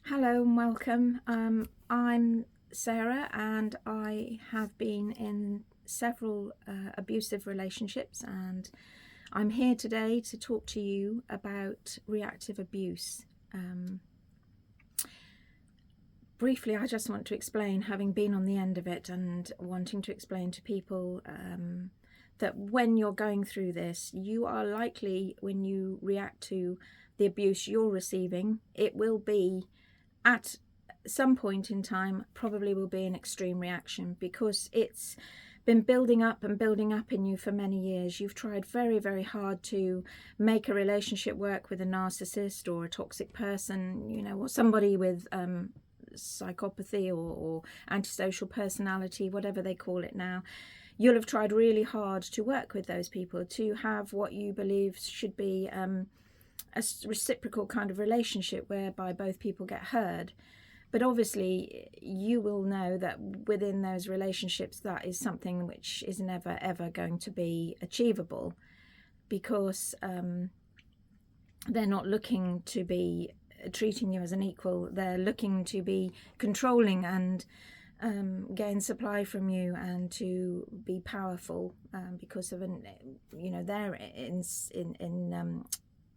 Hello and welcome. I'm Sarah and I have been in several abusive relationships, and I'm here today to talk to you about reactive abuse. Briefly, I just want to explain, having been on the end of it and wanting to explain to people that when you're going through this, you are likely, when you react to the abuse you're receiving, it will be at some point in time, probably will be an extreme reaction, because it's been building up and building up in you for many years. You've tried very, very hard to make a relationship work with a narcissist or a toxic person, or somebody with psychopathy or antisocial personality, whatever they call it now. You'll have tried really hard to work with those people, to have what you believe should be a reciprocal kind of relationship whereby both people get heard. But obviously you will know that within those relationships that is something which is never ever going to be achievable, because they're not looking to be treating you as an equal. They're looking to be controlling and gain supply from you and to be powerful because of their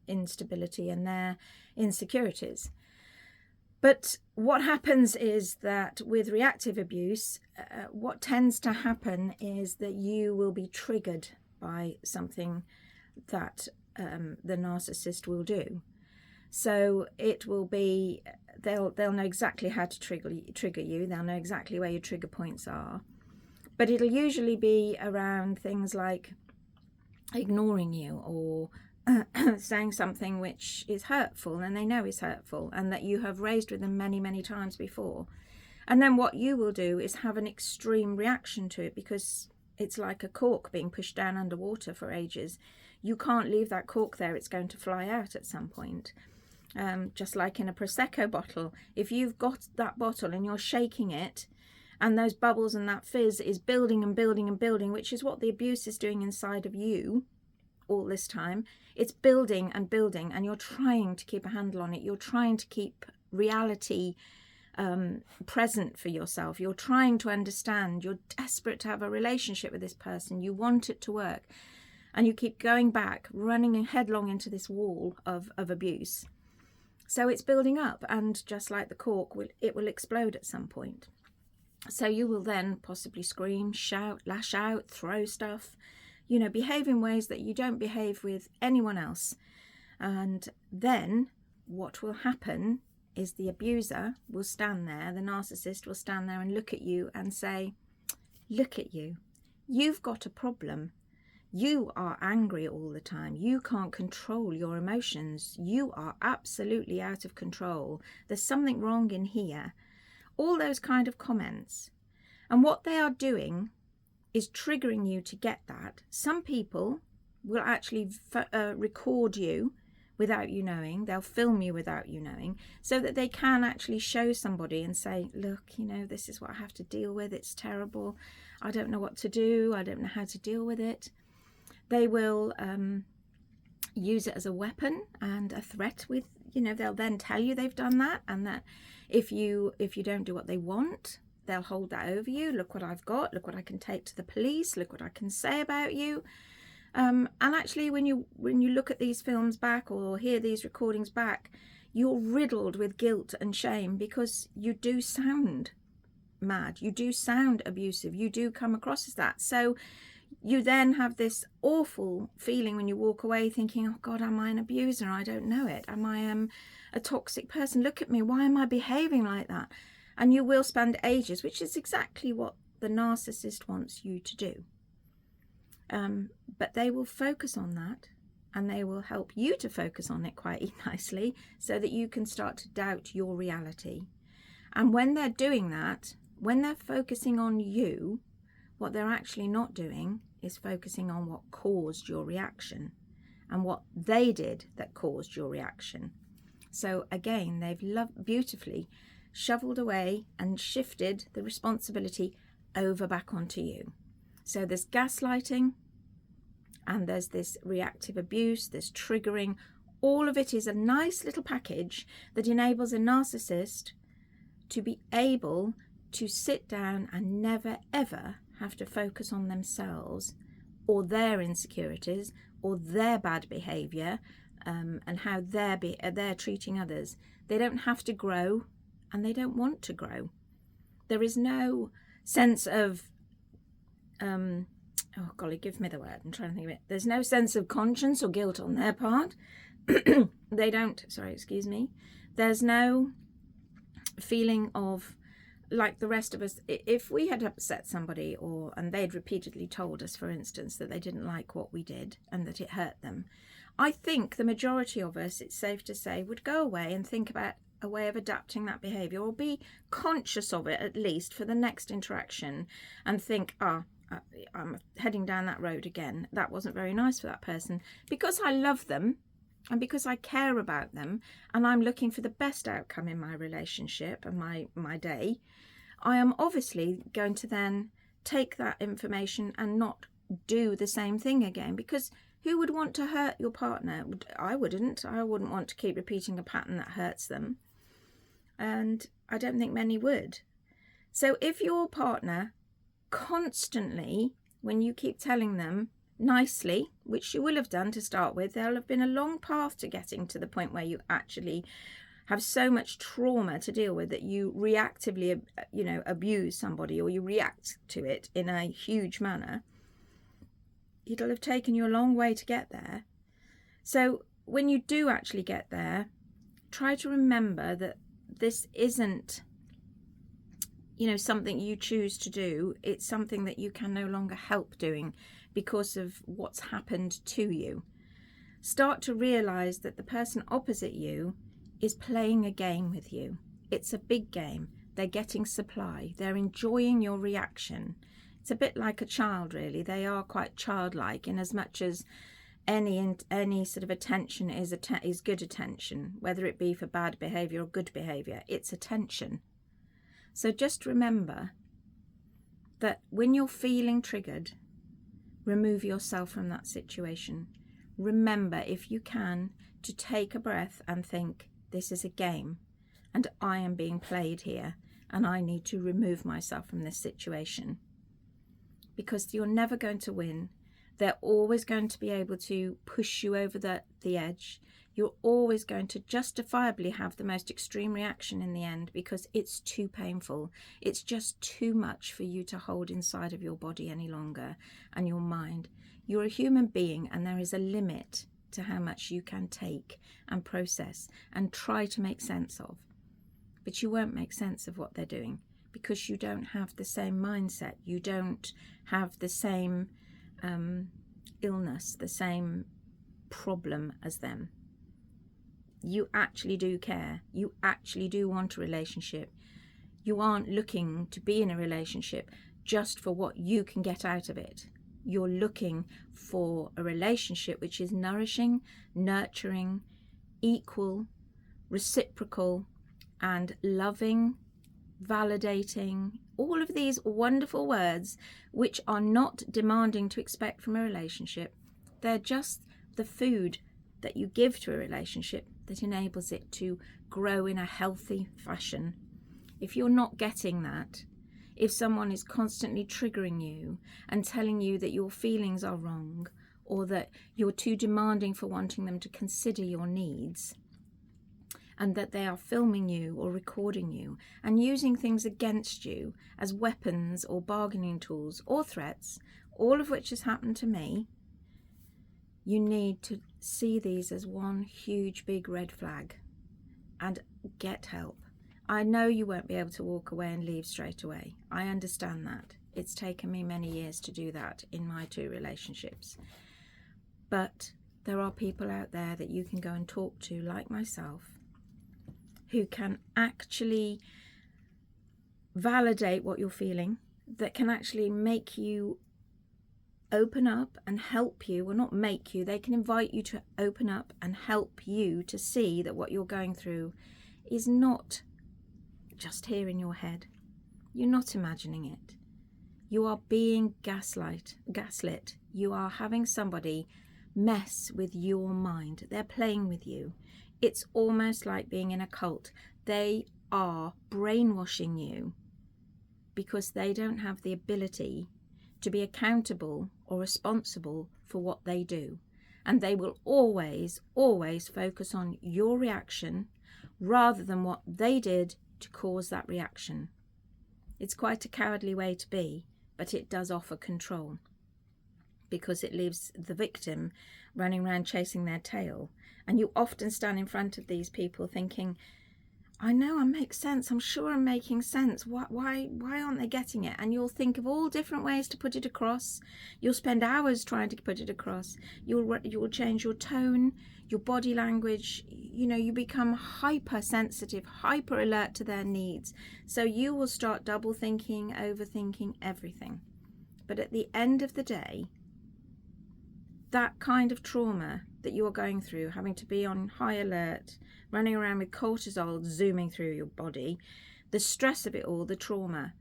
instability and their insecurities. But what happens is that with reactive abuse, what tends to happen is that you will be triggered by something that the narcissist will do. So it will be, they'll know exactly how to trigger you. They'll know exactly where your trigger points are. But it'll usually be around things like ignoring you, or saying something which is hurtful and they know is hurtful and that you have raised with them many, many times before. And then what you will do is have an extreme reaction to it, because it's like a cork being pushed down underwater for ages. You can't leave that cork there. It's going to fly out at some point. Just like in a Prosecco bottle, if you've got that bottle and you're shaking it, and those bubbles and that fizz is building and building and building, which is what the abuse is doing inside of you all this time. It's building and building, and you're trying to keep a handle on it. You're trying to keep reality present for yourself. You're trying to understand. You're desperate to have a relationship with this person. You want it to work, and you keep going back, running headlong into this wall of abuse. So it's building up, and just like the cork, it will explode at some point. So you will then possibly scream, shout, lash out, throw stuff, behave in ways that you don't behave with anyone else. And then what will happen is the abuser will stand there, the narcissist will stand there and look at you and say, look at you, you've got a problem. You are angry all the time. You can't control your emotions. You are absolutely out of control. There's something wrong in here. All those kind of comments. And what they are doing is triggering you to get that. Some people will actually record you without you knowing. They'll film you without you knowing, so that they can actually show somebody and say, look, this is what I have to deal with. It's terrible. I don't know what to do. I don't know how to deal with it. They will use it as a weapon and a threat with, they'll then tell you they've done that, and that if you don't do what they want, they'll hold that over you. Look what I've got. Look what I can take to the police. Look what I can say about you. And actually, when you look at these films back or hear these recordings back, you're riddled with guilt and shame, because you do sound mad. You do sound abusive. You do come across as that. So you then have this awful feeling when you walk away thinking, oh God, am I an abuser? I don't know it. Am I a toxic person? Look at me. Why am I behaving like that? And you will spend ages, which is exactly what the narcissist wants you to do. But they will focus on that, and they will help you to focus on it quite nicely, so that you can start to doubt your reality. And when they're doing that, when they're focusing on you, what they're actually not doing is focusing on what caused your reaction and what they did that caused your reaction. So again, they've beautifully shoveled away and shifted the responsibility over back onto you. So there's gaslighting, and there's this reactive abuse, there's triggering, All of it is a nice little package that enables a narcissist to be able to sit down and never ever have to focus on themselves or their insecurities or their bad behavior, and how they're treating others. They don't have to grow, and they don't want to grow. There is no sense of oh golly, give me the word, I'm trying to think of it. There's no sense of conscience or guilt on their part. They don't, sorry, excuse me. There's no feeling of, like the rest of us, if we had upset somebody and they'd repeatedly told us, for instance, that they didn't like what we did and that it hurt them, I think the majority of us, it's safe to say, would go away and think about a way of adapting that behaviour, or be conscious of it at least for the next interaction, and think, I'm heading down that road again. That wasn't very nice for that person. Because I love them and because I care about them and I'm looking for the best outcome in my relationship and my day, I am obviously going to then take that information and not do the same thing again, because who would want to hurt your partner? I wouldn't. I wouldn't want to keep repeating a pattern that hurts them. And I don't think many would. So if your partner constantly, when you keep telling them nicely, which you will have done to start with, there'll have been a long path to getting to the point where you actually have so much trauma to deal with that you reactively, abuse somebody, or you react to it in a huge manner. It'll have taken you a long way to get there. So when you do actually get there, try to remember that this isn't something you choose to do. It's something that you can no longer help doing because of what's happened to you. Start to realize that the person opposite you is playing a game with you. It's a big game. They're getting supply. They're enjoying your reaction. It's a bit like a child, really. They are quite childlike, in as much as any sort of attention is good attention, whether it be for bad behavior or good behavior. It's attention. So just remember that when you're feeling triggered, remove yourself from that situation. Remember, if you can, to take a breath and think, this is a game and I am being played here and I need to remove myself from this situation, because you're never going to win. They're always going to be able to push you over the edge. You're always going to justifiably have the most extreme reaction in the end, because it's too painful. It's just too much for you to hold inside of your body any longer, and your mind. You're a human being, and there is a limit to how much you can take and process and try to make sense of. But you won't make sense of what they're doing, because you don't have the same mindset. You don't have the same illness, the same problem as them. You actually do care. You actually do want a relationship. You aren't looking to be in a relationship just for what you can get out of it. You're looking for a relationship which is nourishing, nurturing, equal, reciprocal, and loving, validating, all of these wonderful words which are not demanding to expect from a relationship. They're just the food that you give to a relationship that enables it to grow in a healthy fashion. If you're not getting that, if someone is constantly triggering you and telling you that your feelings are wrong, or that you're too demanding for wanting them to consider your needs, and that they are filming you or recording you and using things against you as weapons or bargaining tools or threats, all of which has happened to me, you need to see these as one huge big red flag and get help. I know you won't be able to walk away and leave straight away. I understand that. It's taken me many years to do that in my 2 relationships. But there are people out there that you can go and talk to, like myself, who can actually validate what you're feeling, that can actually make you open up and help you, well, not make you, they can invite you to open up and help you to see that what you're going through is not just here in your head. You're not imagining it. You are being gaslit. You are having somebody mess with your mind. They're playing with you. It's almost like being in a cult. They are brainwashing you because they don't have the ability to be accountable or responsible for what they do. And they will always, always focus on your reaction rather than what they did to cause that reaction. It's quite a cowardly way to be, but it does offer control because it leaves the victim running around chasing their tail. And you often stand in front of these people thinking, I know I make sense. I'm sure I'm making sense. Why aren't they getting it? And you'll think of all different ways to put it across. You'll spend hours trying to put it across. You'll change your tone, your body language. You know, you become hypersensitive, hyper alert to their needs. So you will start double thinking, overthinking everything. But at the end of the day, that kind of trauma that you're going through, having to be on high alert, running around with cortisol zooming through your body, the stress of it all, the trauma,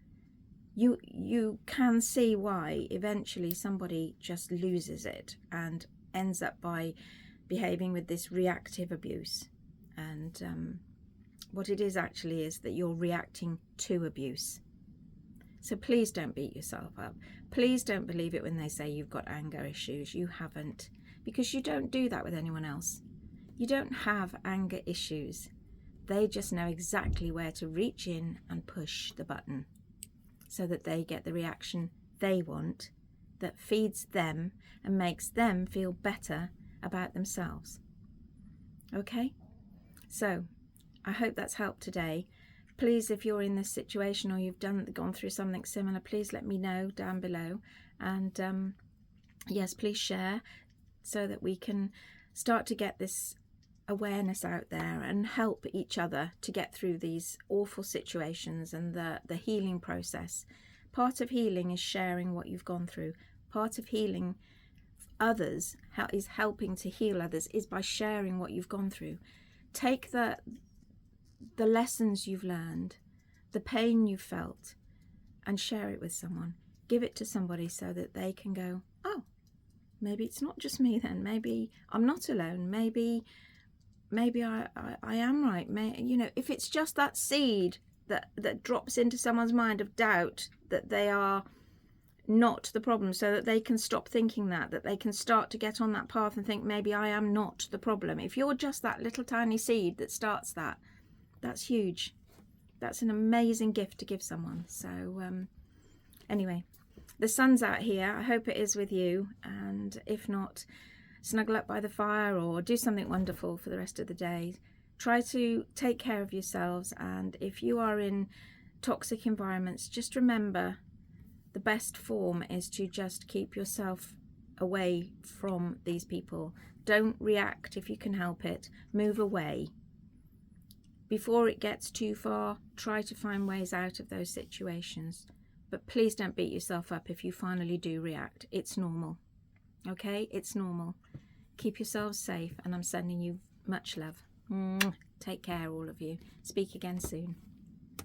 you can see why eventually somebody just loses it and ends up by behaving with this reactive abuse. And what it is actually is that you're reacting to abuse. So please don't beat yourself up. Please don't believe it when they say you've got anger issues. You haven't, because you don't do that with anyone else. You don't have anger issues. They just know exactly where to reach in and push the button so that they get the reaction they want that feeds them and makes them feel better about themselves. Okay? So I hope that's helped today. Please, if you're in this situation or you've gone through something similar, please let me know down below. And yes, please share so that we can start to get this awareness out there and help each other to get through these awful situations and the healing process. Part of healing is sharing what you've gone through. Part of healing others is helping to heal others is by sharing what you've gone through. Take the lessons you've learned, the pain you felt, and share it with someone. Give it to somebody so that they can go, oh, maybe it's not just me then. Maybe I'm not alone. Maybe I am right. You know, if it's just that seed that drops into someone's mind of doubt that they are not the problem, so that they can stop thinking that they can start to get on that path and think, maybe I am not the problem. If you're just that little tiny seed that starts that, that's huge. That's an amazing gift to give someone. So anyway, the sun's out here. I hope it is with you. And if not, snuggle up by the fire or do something wonderful for the rest of the day. Try to take care of yourselves. And if you are in toxic environments, just remember the best form is to just keep yourself away from these people. Don't react if you can help it. Move away. Before it gets too far, try to find ways out of those situations. But please don't beat yourself up if you finally do react. It's normal. Okay? It's normal. Keep yourselves safe, and I'm sending you much love. Take care, all of you. Speak again soon.